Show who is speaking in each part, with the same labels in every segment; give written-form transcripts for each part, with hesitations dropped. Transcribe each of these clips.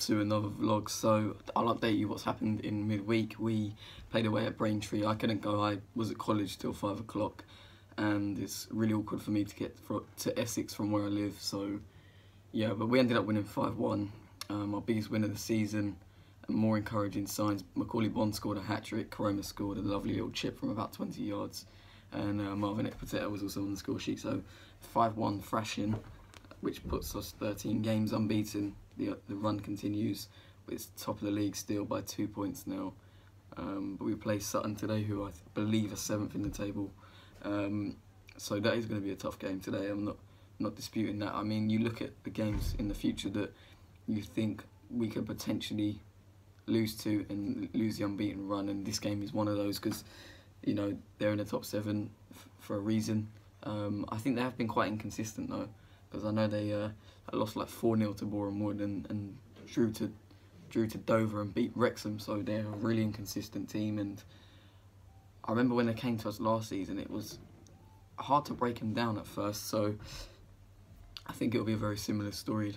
Speaker 1: to another vlog. So I'll update you what's happened in midweek. We played away at Braintree. I couldn't go, I was at college till 5 o'clock, and it's really awkward for me to get to Essex from where I live. So yeah, but we ended up winning 5-1. Our biggest win of the season. And more encouraging signs, Macaulay Bond scored a hat-trick, Koroma scored a lovely little chip from about 20 yards, and Marvin Ekpateta was also on the score sheet. So 5-1 thrashing, which puts us 13 games unbeaten. The run continues. It's top of the league still by 2 points now. But we play Sutton today, who I believe are 7th in the table. So that is going to be a tough game today. I'm not disputing that. I mean, you look at the games in the future that you think we could potentially lose to and lose the unbeaten run, and this game is one of those because, you know, they're in the top 7 for a reason. I think they have been quite inconsistent though, because I know they lost like 4-0 to Boreham Wood and drew to Dover and beat Wrexham, so they're a really inconsistent team. And I remember when they came to us last season, it was hard to break them down at first, so I think it'll be a very similar story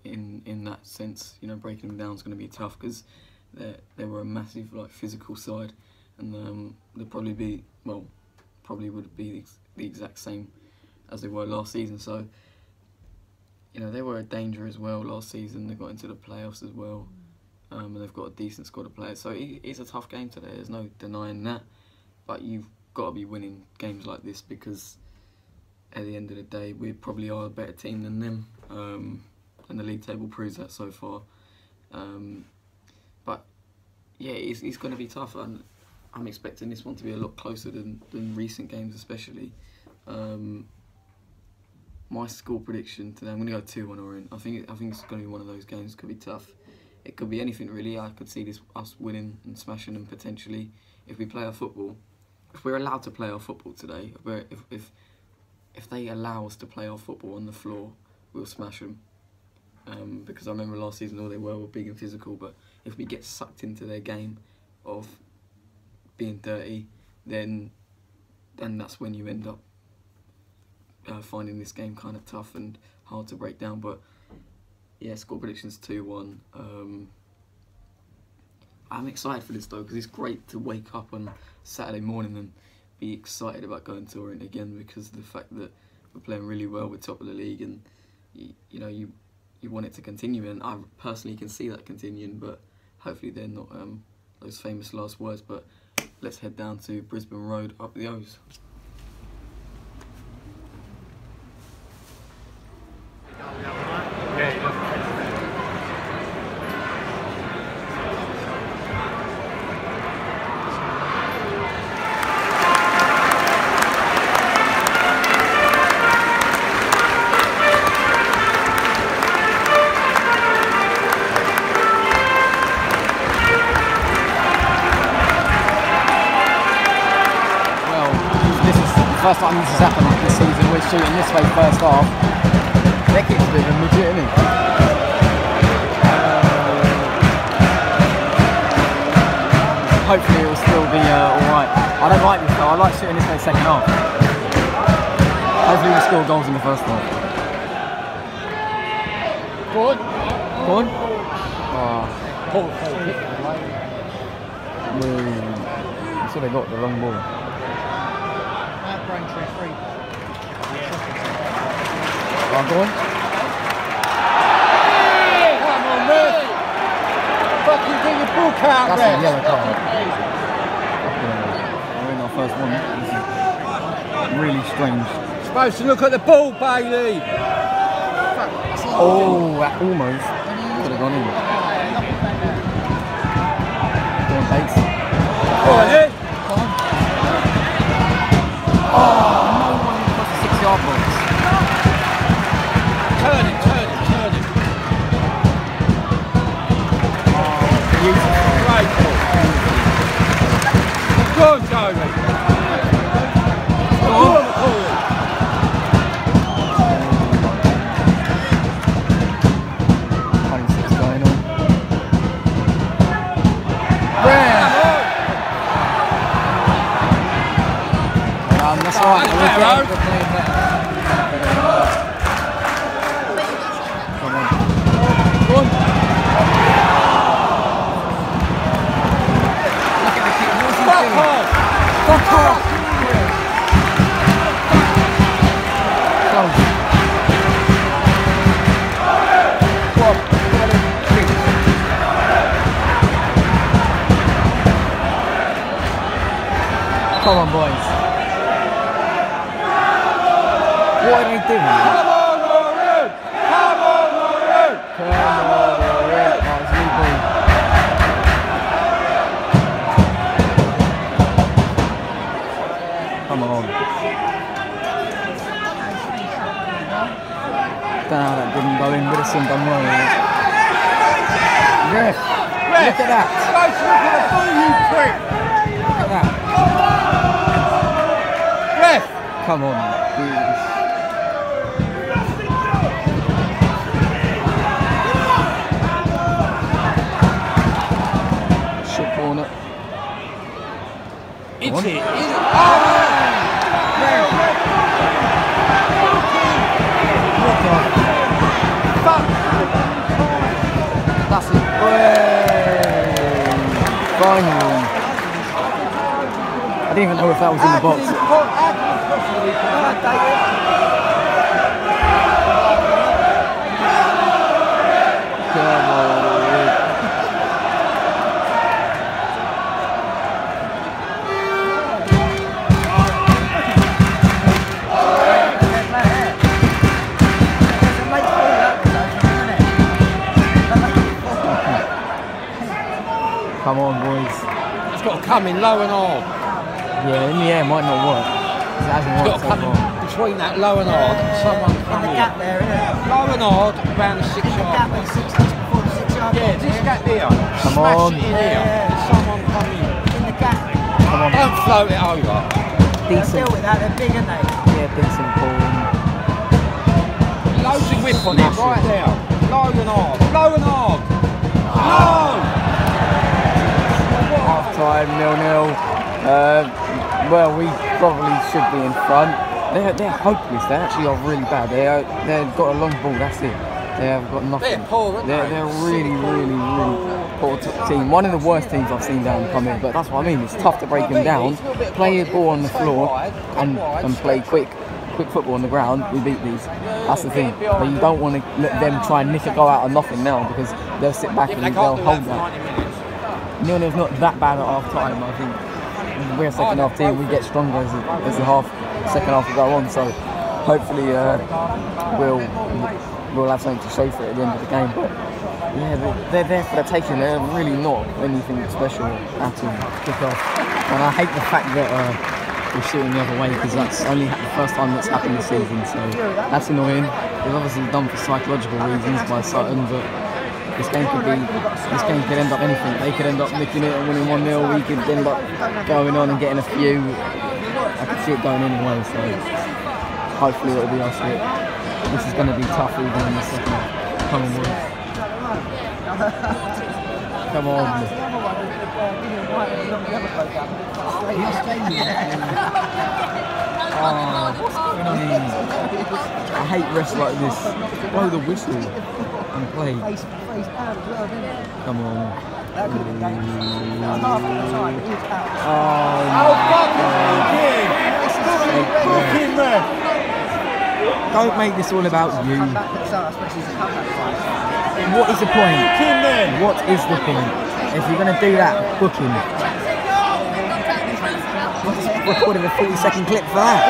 Speaker 1: in that sense. You know, breaking them down is going to be tough because they were a massive like physical side, and they'll probably be, well, probably would be the exact same as they were last season. So, you know, they were a danger as well last season. They got into the playoffs as well, and they've got a decent squad of players. So it's a tough game today, there's no denying that, but you've got to be winning games like this because at the end of the day we probably are a better team than them. And the league table proves that so far. But yeah, it's going to be tough, and I'm expecting this one to be a lot closer than recent games, especially. My score prediction today, I'm going to go 2-1 Orient. I think it's going to be one of those games. Could be tough. It could be anything really. I could see us winning and smashing them potentially if we play our football. If we're allowed to play our football today, if they allow us to play our football on the floor, we'll smash them. Because I remember last season all they were big and physical, but if we get sucked into their game of being dirty, then that's when you end up finding this game kind of tough and hard to break down. But yeah, score predictions 2-1. I'm excited for this though, because it's great to wake up on Saturday morning and be excited about going to Orient again, because of the fact that we're playing really well, we're top of the league, and you know, you want it to continue, and I personally can see that continuing, but hopefully they're not those famous last words. But let's head down to Brisbane Road, up the O's.
Speaker 2: First time this has happened this season, we're shooting this way first half. Beckett's a bit of a midget, isn't he? Hopefully it will still be alright. I don't like this though, I like shooting this way second half. Hopefully we'll score goals in the first half. Go on. Go on. That's what they got, the long ball.
Speaker 3: Braintree free.
Speaker 2: Oh, go on.
Speaker 3: Come on, Ruth! Fucking get your book out,
Speaker 2: That's
Speaker 3: Rev.
Speaker 2: a yellow card. We're in our first one. This is really strange.
Speaker 3: Supposed to look at the ball, Bailey.
Speaker 2: Oh, that almost could have gone in. Go on, Bates.
Speaker 3: Go on, then.
Speaker 2: Oh, no one across the 6-yard box.
Speaker 3: Turn it.
Speaker 2: Oh, beautiful.
Speaker 3: Great ball. Go on, Tony. Go on, Macaulay.
Speaker 2: Going on. Red. That's right. We're playing better. Come on. Go on. Fuck off! Close. What? Come on, boys. What are they doing?
Speaker 3: Come on, Orient! Come on, Orient!
Speaker 2: Come on, Orient. Oh, it's new ball. Come on. That didn't go in. Middleton done well. Ref, look at that.
Speaker 3: Let's look at the ball, you prick!
Speaker 2: Look at that.
Speaker 3: Ref!
Speaker 2: Come on, dude. Short corner.
Speaker 3: It's
Speaker 2: One.
Speaker 3: it. Oh!
Speaker 2: Fuck! That's it. Finally. I didn't even know if that was in the box. Come on. Come on, boys.
Speaker 3: It's got to come in low and hard.
Speaker 2: Yeah, in the air might not work. 'Cause it hasn't
Speaker 3: It's got
Speaker 2: worked
Speaker 3: to
Speaker 2: so
Speaker 3: come
Speaker 2: far.
Speaker 3: in between that low and hard and someone come in.
Speaker 4: Gap there, isn't it?
Speaker 3: Low and hard around the 6
Speaker 4: Gap
Speaker 3: yard.
Speaker 4: where 6 inches before the 6 yard
Speaker 3: Yeah,
Speaker 4: box,
Speaker 3: this gap there.
Speaker 2: Come
Speaker 3: Smash
Speaker 2: on.
Speaker 3: it in here. And someone come in.
Speaker 4: in the gap.
Speaker 2: Come on.
Speaker 3: Don't float it over.
Speaker 4: They'll
Speaker 2: Decent.
Speaker 4: deal with that, they're big, aren't they?
Speaker 2: Yeah, decent ball.
Speaker 3: Loads of whip on it
Speaker 2: Smash
Speaker 3: right
Speaker 2: it.
Speaker 3: there. Low and hard. Low and hard. Low!
Speaker 2: Half time, 0-0. Well, we probably should be in front. They're hopeless. They actually are really bad. They've got a long ball. That's it. They have got nothing.
Speaker 3: They're poor, aren't they?
Speaker 2: They're really poor team. One of the worst teams I've seen down come in. But that's what I mean. It's tough to break them down. Play your ball on the floor and play quick football on the ground. We beat these. That's the thing. But you don't want to let them try and nick a go out of nothing now because they'll sit back
Speaker 3: Yeah, but
Speaker 2: and
Speaker 3: they
Speaker 2: they'll
Speaker 3: can't do
Speaker 2: hold
Speaker 3: that for
Speaker 2: that.
Speaker 3: 90 minutes.
Speaker 2: Nil-nil's not that bad at half time. I think we're a second half team. We get stronger as the second half will go on. So hopefully we'll have something to show for it at the end of the game. But yeah, they're there for the taking. They're really not anything special at all. Kick off. And I hate the fact that we're shooting the other way because that's only the first time that's happened this season. So that's annoying. It's obviously done for psychological reasons by Sutton, but this game could end up anything. They could end up nicking it and winning 1-0. We could end up going on and getting a few. I could see it going anyway, so hopefully it'll be us. This is going to be tough even in the second half. Come on, boys. Come on. Oh, what's going on here? I hate refs like this. Blow the whistle and play. Come on. Don't make this all about you. What is the point? What is the point? If you're going to do that, book him. Recorded a 40-second clip for that.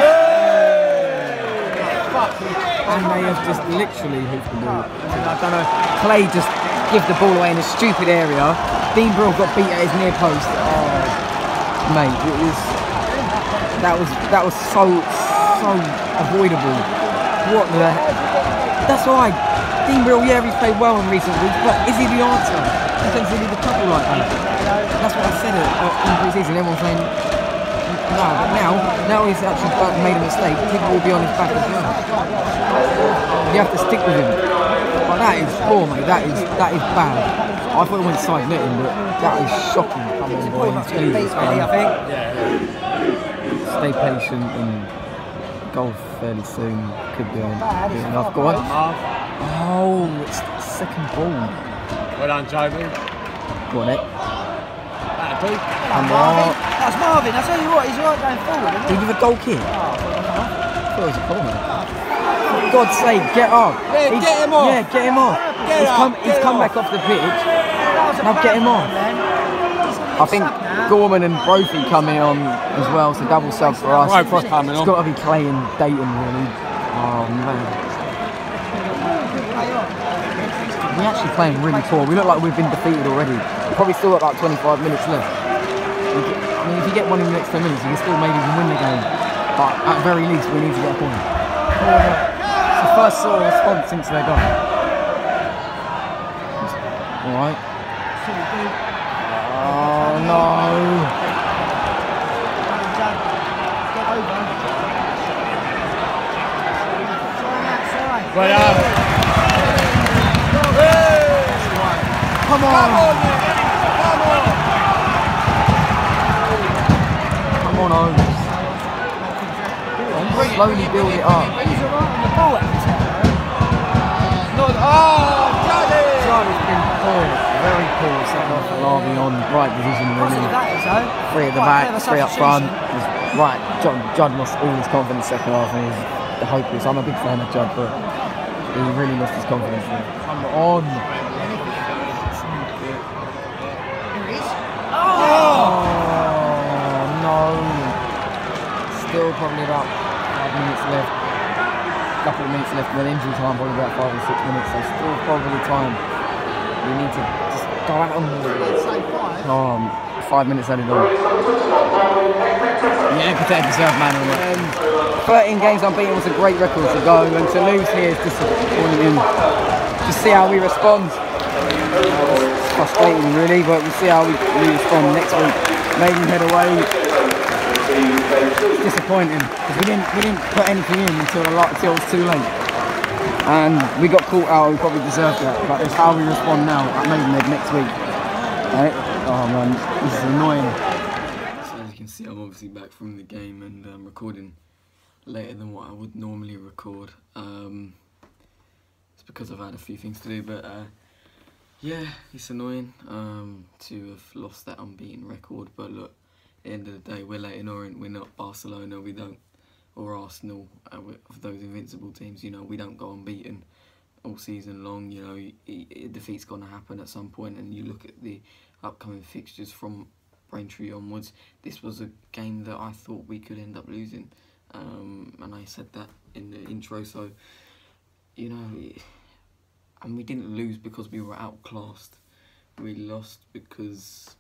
Speaker 2: And they have just literally hoofed the ball. I don't know. Clay just give the ball away in a stupid area. Dean Brill got beat at his near post. Oh, mate, that was so avoidable. What the? That's right. Dean Brill, yeah, he's played well in recent weeks, but is he the answer? Is he the couple like that? That's what I said in pre-season. Everyone's saying no, but now he's actually made a mistake. People will be on his back as well. You have to stick with him. But that is poor, mate. That is bad. I thought it went side netting, but that is shocking. Come on, boys. Please,
Speaker 4: I think.
Speaker 2: Stay patient and goal fairly soon. Could be enough. Go on. Oh, it's the second ball.
Speaker 3: Well done, Joby.
Speaker 2: Go on, it.
Speaker 3: That'll do.
Speaker 2: Come on.
Speaker 4: That's Marvin. I tell you what, he's right going forward.
Speaker 2: Did you give a goal kick?
Speaker 4: Oh,
Speaker 2: I thought it was a corner. For God's sake, get up.
Speaker 3: Yeah, get him off.
Speaker 2: Yeah, get him off. He's come back off the pitch. Now get him off. I think Gorman and Brophy coming on as well, so double sub for us.
Speaker 3: Brophy's coming on.
Speaker 2: It's got to be Clay and Leyton, really. Oh, man. We're actually playing really poor. We look like we've been defeated already. We've probably still got about 25 minutes left. I mean, if you get one in the next 10 minutes, you can still maybe even win the game. But at very least, we need to get a point. It's the first sort of response since they're gone. Alright. Oh no!
Speaker 3: Well,
Speaker 2: Come on! Come on, Owens. Slowly build it up. Jarvis been poor, very poor. Second off Larvey on right position, really. Three at the back, three up front. Right, Judd lost all his confidence second half and he's hopeless. I'm a big fan of Judd, but he really lost his confidence there. Come on! Oh no! Still probably about 5 minutes left. A couple of minutes left, then injury time, probably about 5 or 6 minutes. So still probably time. We need to just go out on the 5 minutes added on. Yeah, Patek deserved man on it. 13 games unbeaten was a great record to go, and to lose here is disappointing. Just see how we respond. It's frustrating really, but we'll see how we respond next week. Maidenhead away. It's disappointing because we didn't put anything in until it was too late, and we got caught out. We probably deserved that, but it's how we respond now at Maidenhead next week. Right? Oh man, this is annoying.
Speaker 1: So as you can see, I'm obviously back from the game and recording later than what I would normally record. It's because I've had a few things to do, but yeah, it's annoying to have lost that unbeaten record. But look, at the end of the day, we're Leyton Orient, we're not Barcelona, we don't, or Arsenal, of those invincible teams. You know, we don't go unbeaten all season long. You know, a defeat's going to happen at some point, and you look at the upcoming fixtures from Braintree onwards. This was a game that I thought we could end up losing, and I said that in the intro. So, you know, and we didn't lose because we were outclassed. We lost because,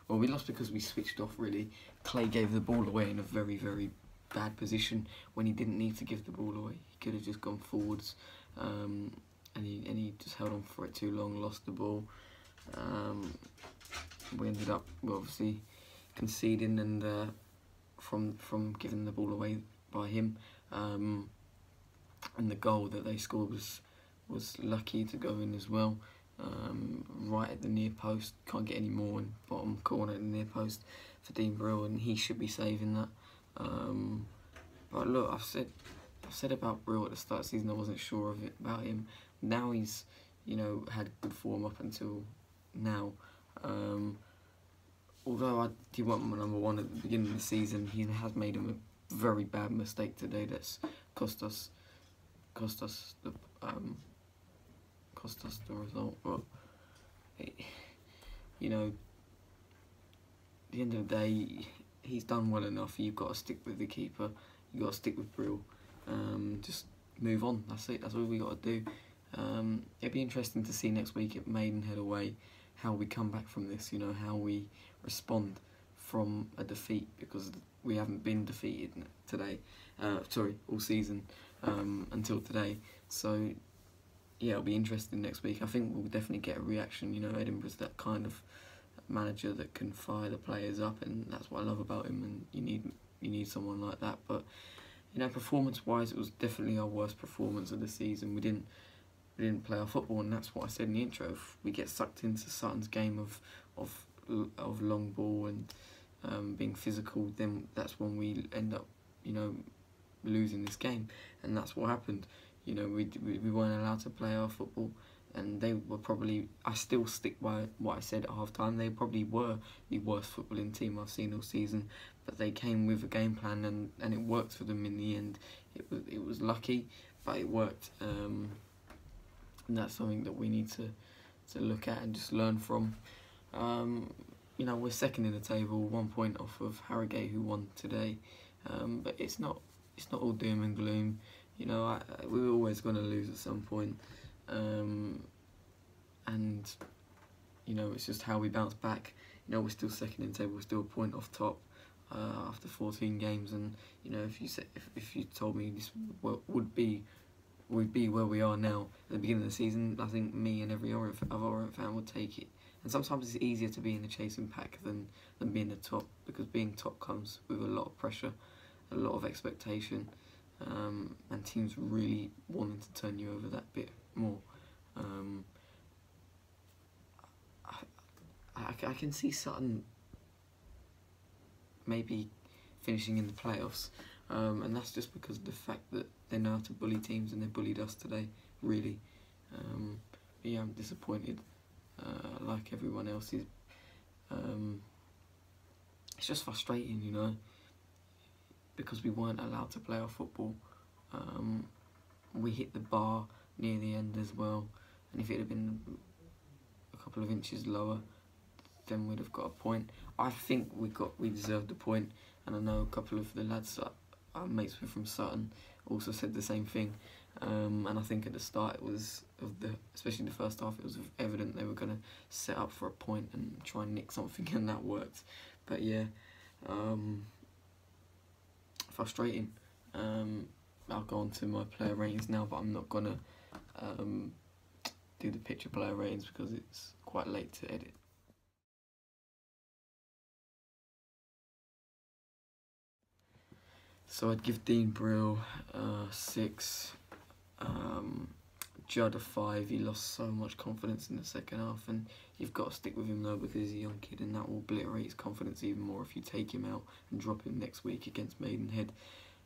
Speaker 1: well, we lost because we switched off, really. Clay gave the ball away in a very, very bad position when he didn't need to give the ball away. He could have just gone forwards, and he just held on for it too long, lost the ball. We ended up obviously conceding and from giving the ball away by him, and the goal that they scored was lucky to go in as well. Right at the near post, can't get any more in bottom corner at the near post for Dean Brill, and he should be saving that. But look, I've said about Brill at the start of the season I wasn't sure about him. Now he's, you know, had good form up until now. Although I did want my number one at the beginning of the season, he has made a very bad mistake today that's cost us the result. But you know, at the end of the day, he's done well enough. You've got to stick with the keeper. You've got to stick with Brill. Just move on. That's it. That's all we got to do. It'd be interesting to see next week at Maidenhead away how we come back from this. You know, how we respond from a defeat, because we haven't been defeated today. All season until today. So yeah, it'll be interesting next week. I think we'll definitely get a reaction. You know, Edinburgh's that kind of manager that can fire the players up, and that's what I love about him. And you need someone like that. But you know, performance-wise, it was definitely our worst performance of the season. We didn't play our football, and that's what I said in the intro. If we get sucked into Sutton's game of long ball and being physical, then that's when we end up, you know, losing this game, and that's what happened. You know, we weren't allowed to play our football, and they were probably, I still stick by what I said at half time, they probably were the worst footballing team I've seen all season, but they came with a game plan, and it worked for them in the end. It was lucky, but it worked, and that's something that we need to look at and just learn from. You know, we're second in the table, 1 point off of Harrogate, who won today, but it's not all doom and gloom. You know, we were always going to lose at some point, and you know, it's just how we bounce back. You know, we're still second in the table, we're still a point off top after 14 games, and you know, if you told me this would be where we are now at the beginning of the season, I think me and every other Orient fan would take it. And sometimes it's easier to be in the chasing pack than being the top, because being top comes with a lot of pressure, a lot of expectation, and teams really wanting to turn you over that bit more. I can see Sutton maybe finishing in the playoffs, and that's just because of the fact that they know how to bully teams, and they bullied us today, really. But yeah, I'm disappointed, like everyone else is. It's just frustrating, you know, because we weren't allowed to play our football. We hit the bar near the end as well, and if it had been a couple of inches lower, then we'd have got a point. I think we deserved a point, and I know a couple of the lads that I'm mates with from Sutton also said the same thing. And I think at the start, especially in the first half, it was evident they were going to set up for a point and try and nick something, and that worked. But yeah, frustrating. I'll go on to my player ratings now, but I'm not going to do the picture player ratings because it's quite late to edit. So I'd give Dean Brill 6, Judd a 5. He lost so much confidence in the second half, and you've got to stick with him though, because he's a young kid, and that will obliterate his confidence even more if you take him out and drop him next week against Maidenhead.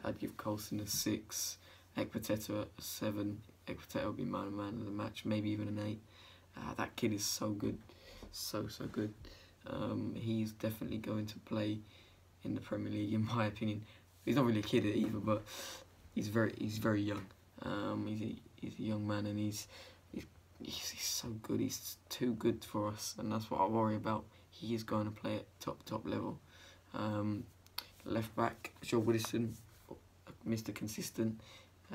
Speaker 1: I'd give Coulson a 6, Ekpiteta a 7. Ekpiteta will be man of the match, maybe even an 8. That kid is so good, so good. He's definitely going to play in the Premier League, in my opinion. He's not really a kid either, but he's very young. He's a young man, and he's so good. He's too good for us, and that's what I worry about. He is going to play at top level. Left back, Joe Woodison, Mr. Consistent.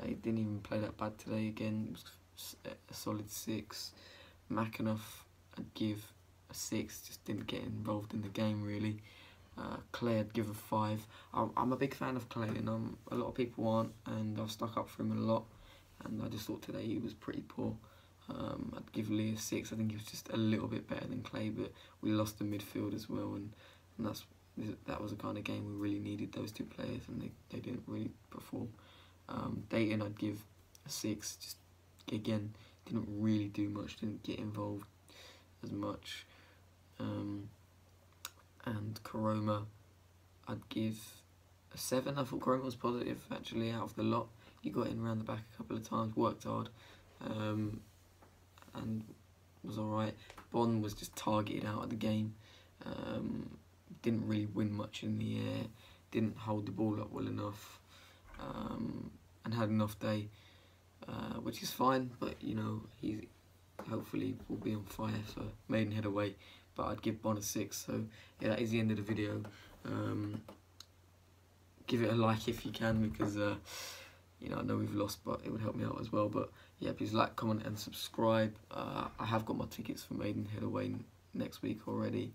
Speaker 1: He didn't even play that bad today. Again, it was a solid 6. McAnuff, I'd give a 6. Just didn't get involved in the game really. Clay, I'd give a 5. I'm a big fan of Clay, and a lot of people aren't, and I've stuck up for him a lot, and I just thought today he was pretty poor. I'd give Lee a 6. I think he was just a little bit better than Clay, but we lost the midfield as well, and that was the kind of game we really needed those two players, and they didn't really perform. Leyton, I'd give a 6. Just again, didn't really do much, didn't get involved as much. And Koroma, I'd give a 7. I thought Koroma was positive actually out of the lot. He got in around the back a couple of times, worked hard, and was alright. Bond was just targeted out of the game. Didn't really win much in the air, didn't hold the ball up well enough, and had an off day, which is fine, but you know, he hopefully will be on fire for Maidenhead away. But I'd give Bond a 6. So yeah, that is the end of the video. Give it a like if you can, because you know, I know we've lost, but it would help me out as well. But yeah, please like, comment and subscribe. I have got my tickets for Maidenhead away next week already.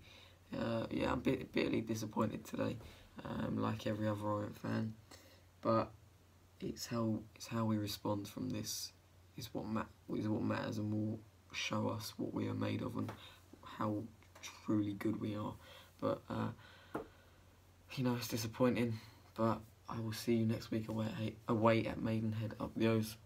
Speaker 1: Yeah, I'm bitterly disappointed today, like every other Orient fan. But it's how we respond from this is what matters, and will show us what we are made of and how truly good we are. But you know, it's disappointing, but I will see you next week away at Maidenhead. Up the O's.